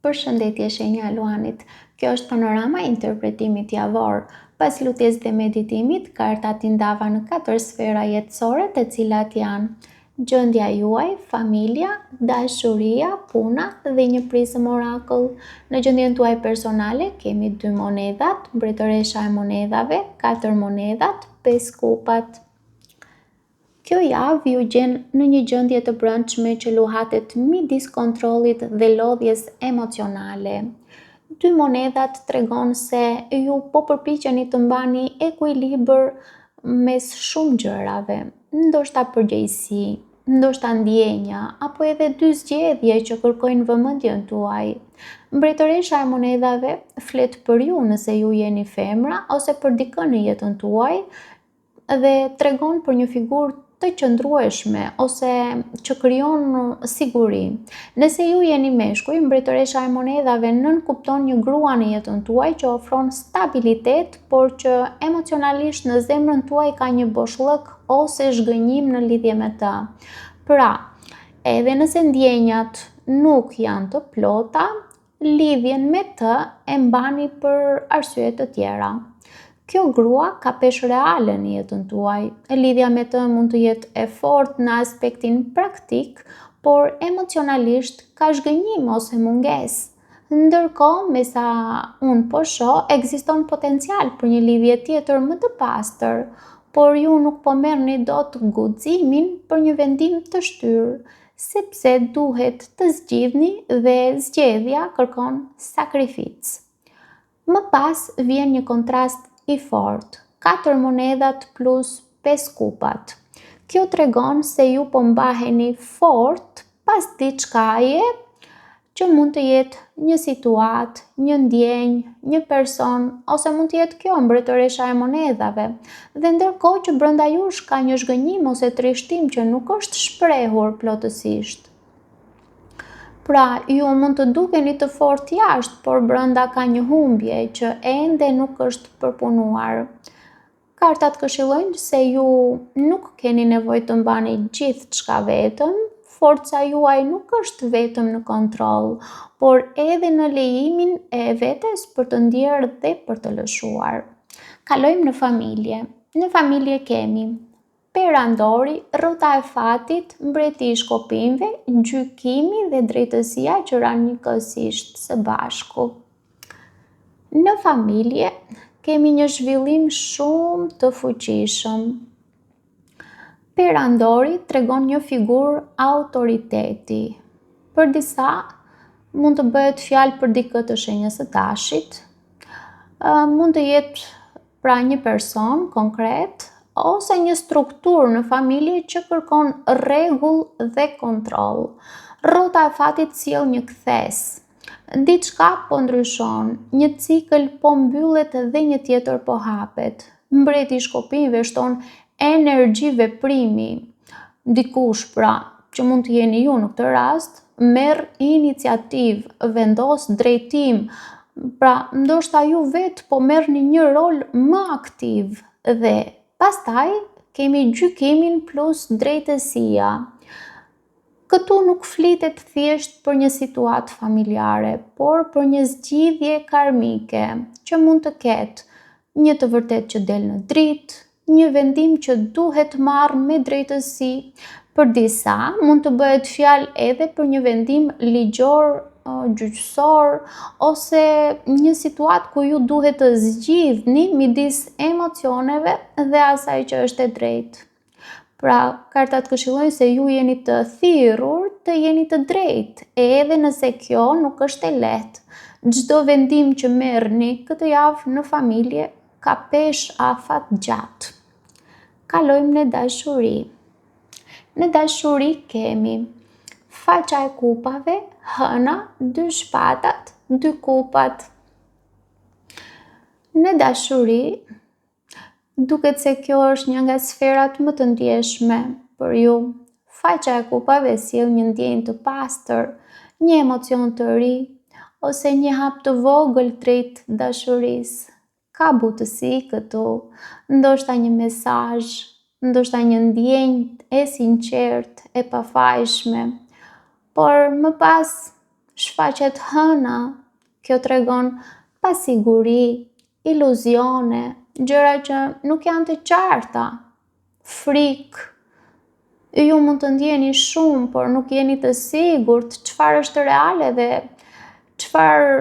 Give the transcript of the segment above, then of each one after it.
Përshëndetje shenja e Luanit. Kjo është panorama e interpretimit javor. Pas lutjes dhe meditimit, kartat i ndava në 4 sfera jetësore, të cilat janë gjendja juaj, familja, dashuria, puna dhe një prizëm orakull. Në gjendjen tuaj personale kemi 2 monedhat, mbretëresha e monedhave, 4 monedhat, 5 kupat. Kjo javë ju gjen në një gjendje të brendshme që luhatet midis kontrollit dhe lodhjes emocionale. 2 monedhat tregon se ju po përpiqeni të mbani ekuilibër mes shumë gjërave, ndoshta përgjegjësi, ndoshta ndjenja, apo edhe 2 zgjedhje që kërkojnë vëmendjen tuaj. Mbretëresha e monedhave flet për ju nëse ju jeni femra ose për dikën në jetën tuaj dhe tregon për një figurë të qëndrueshme ose që krijon siguri. Nëse ju jeni meshkuj, mbretëresha e monedhave nënkupton një grua në jetën tuaj që ofron stabilitet, por që emocionalisht në zemrën tuaj ka një boshllëk ose zhgënjim në lidhje me të. Pra, edhe nëse ndjenjat nuk janë të plota, lidhjen me të e mbani për arsye të tjera. Kjo grua ka peshë reale në jetën tuaj. Lidhja me të mund të jetë e fortë në aspektin praktik, por emocionalisht ka zhgënjim ose mungesë. Ndërkohë, me sa unë po shoh, ekziston potencial për një lidhje tjetër më të pastër, por ju nuk po merrni dot guximin për një vendim të shtyrë, sepse duhet të zgjidhni dhe zgjedhja kërkon sakrificë. Më pas vjen një kontrast i fortë, 4 monedhat plus 5 kupat. Kjo tregon se ju po mbaheni fort pas diçkaje që mund të jetë një situatë, një ndjenjë, një person, ose mund të jetë kjo mbretëresha e monedhave. Dhe ndërkohë që brenda jush ka një zhgënjim ose trishtim që nuk është shprehur plotësisht. Pra, ju mund të dukeni të fortë jashtë, por brenda ka një humbje që ende nuk është përpunuar. Kartat këshillojnë se ju nuk keni nevojë të mbani gjithçka vetëm, forca juaj nuk është vetëm në kontroll, por edhe në lejimin e vetes për të ndjerë dhe për të lëshuar. Kalojmë në familje. Në familje kemi perandori, rrota e fatit, mbreti i shkopinjve, gjykimi dhe drejtësia që ranë njëkohësisht së bashku. Në familje kemi një zhvillim shumë të fuqishëm. Perandori tregon një figurë autoriteti. Për disa mund të bëhet fjalë për dikë të shenjës së dashit, mund të jetë pra një person konkret, ose një strukturë në familje që kërkon rregull dhe kontroll. Rrota e fatit sjell një kthes. Diçka po ndryshon, një cikël po mbyllet dhe një tjetër po hapet. Mbreti i shkopinjve shton energji veprimi. Dikush pra, që mund të jeni ju në këtë rast, merr iniciativë, vendos drejtim. Pra, ndoshta ju vetë po merrni një rol më aktiv dhe pastaj kemi gjykimin plus drejtësia. Këtu nuk flitet thjesht për një situatë familjare, por për një zgjidhje karmike që mund të ketë një të vërtetë që del në dritë, një vendim që duhet marrë me drejtësi. Për disa mund të bëhet fjalë edhe për një vendim ligjor, gjyqësor, ose një situatë ku ju duhet të zgjidhni midis emocioneve dhe asaj që është e drejtë. Pra, kartat këshillojnë se ju jeni të thirrur të jeni të drejtë, edhe nëse kjo nuk është e lehtë. Çdo vendim që merrni këtë javë në familje ka peshë afat gjatë. Kalojmë në dashuri. Në dashuri kemi faqa e kupave, hëna, 2 shpatat, 2 kupat. Në dashuri, duket se kjo është një nga sferat më të ndjeshme për ju. Faqa e kupave sjell një ndjenjë të pastër, një emocion të ri, ose një hap të vogël drejt dashurisë. Ka butësi këtu, ndoshta një mesazh, ndoshta një ndjenjë e sinqertë, e pafajshme. Por më pas shfaqet hëna. Kjo tregon pasiguri, iluzione, gjëra që nuk janë të qarta, frikë. Ju mund të ndjeni shumë, por nuk jeni të sigurt çfarë është reale dhe çfarë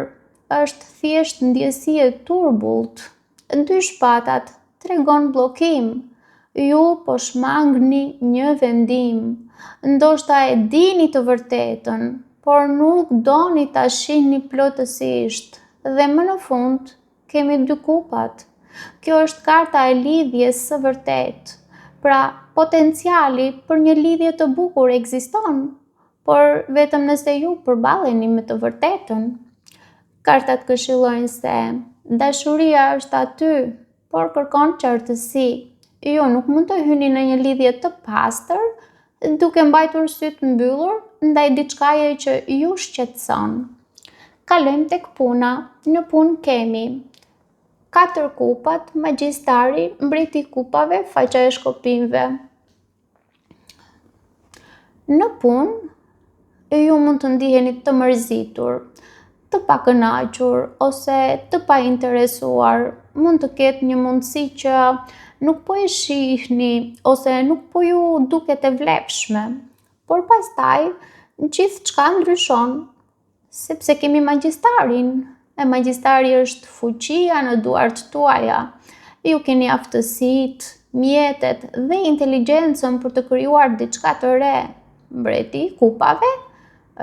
është thjesht ndjesi e turbullt. Dy shpatat tregon bllokim. Ju po shmangni një vendim. Ndoshta e dini të vërtetën, por nuk doni ta shihni plotësisht. Dhe më në fund, kemi dy kupat. Kjo është karta e lidhjes së vërtetë. Pra, potenciali për një lidhje të bukur ekziston, por vetëm nëse ju përballeni me të vërtetën. Kartat këshillojnë se dashuria është aty, por kërkon qartësi. Ju nuk mund të hyni në një lidhje të pastër duke mbajtur sytë mbyllur ndaj diçkaje që ju shqetëson. Kalojmë tek puna. Në punë kemi 4 kupat, magjistari, mbreti i kupave, faqa e shkopimve. Në punë, ju mund të ndiheni të mërzitur, të pakënaqur ose të painteresuar. Mund të ketë një mundësi që nuk po e shihni ose nuk po ju duket e vlefshme. Por pastaj gjithçka ndryshon, sepse kemi magjistarin. E magjistari është fuqia në duart tuaja. Ju keni aftësitë, mjetet dhe inteligjencën për të krijuar diçka të re. Mbreti i kupave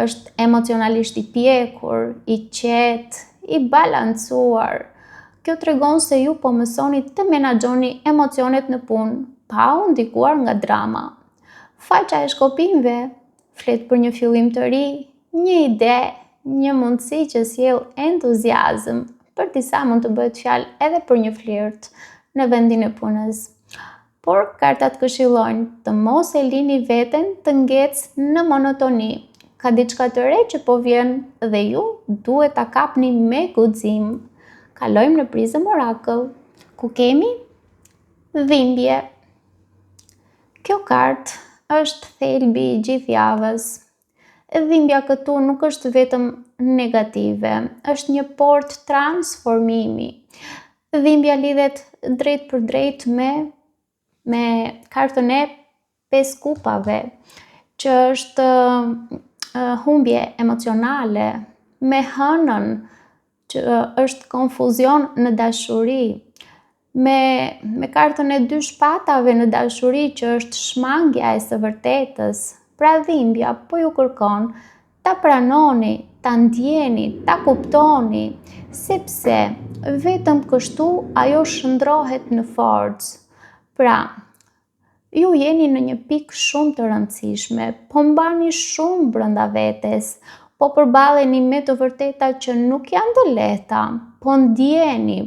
është emocionalisht i pjekur, i qetë, i balancuar. Kjo tregon se ju po mësoni të menaxhoni emocionet në punë, pa u ndikuar nga drama. Faqa e shkopimve flet për një fillim të ri, një ide, një mundësi që sjell entuziazëm. Për disa mund të bëhet fjalë edhe për një flirt në vendin e punës. Por kartat këshillojnë të mos e lini veten të ngecë në monotoni. Ka diçka të re që po vjen dhe ju duhet ta kapni me guxim. Kalojmë në prizën Oracle, ku kemi dhimbje. Kjo kartë është thelbi i gjithë javës. Dhimbja këtu nuk është vetëm negative, është një portë transformimi. Dhimbja lidhet drejt për drejt me kartën e 5 kupave, që është humbje emocionale, me hënën, që është konfuzion në dashuri, me kartën e 2 shpatave në dashuri, që është shmangja e së vërtetës. Pra dhimbja po ju kërkon ta pranoni, ta ndjeni, ta kuptoni, sepse vetëm kështu ajo shndrohet në forcë. Pra, ju jeni në një pikë shumë të rëndësishme, po mbani shumë brenda vetes, po përballeni me të vërteta që nuk janë të lehta, po ndjeni,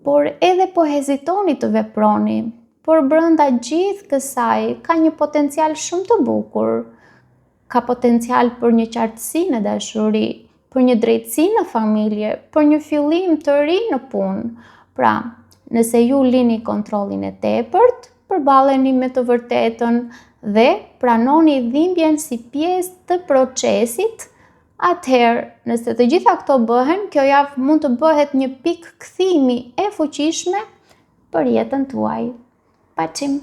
por edhe po hezitoni të veproni. Por brenda gjithë kësaj ka një potencial shumë të bukur. Ka potencial për një qartësi në dashuri, për një drejtësi në familje, për një fillim të ri në punë. Pra, nëse ju lini kontrollin e tepërt, përballeni me të vërtetën dhe pranoni dhimbjen si pjesë të procesit, atëherë, nëse të gjitha këto bëhen, kjo javë mund të bëhet një pikë kthimi e fuqishme për jetën tuaj. Paçim!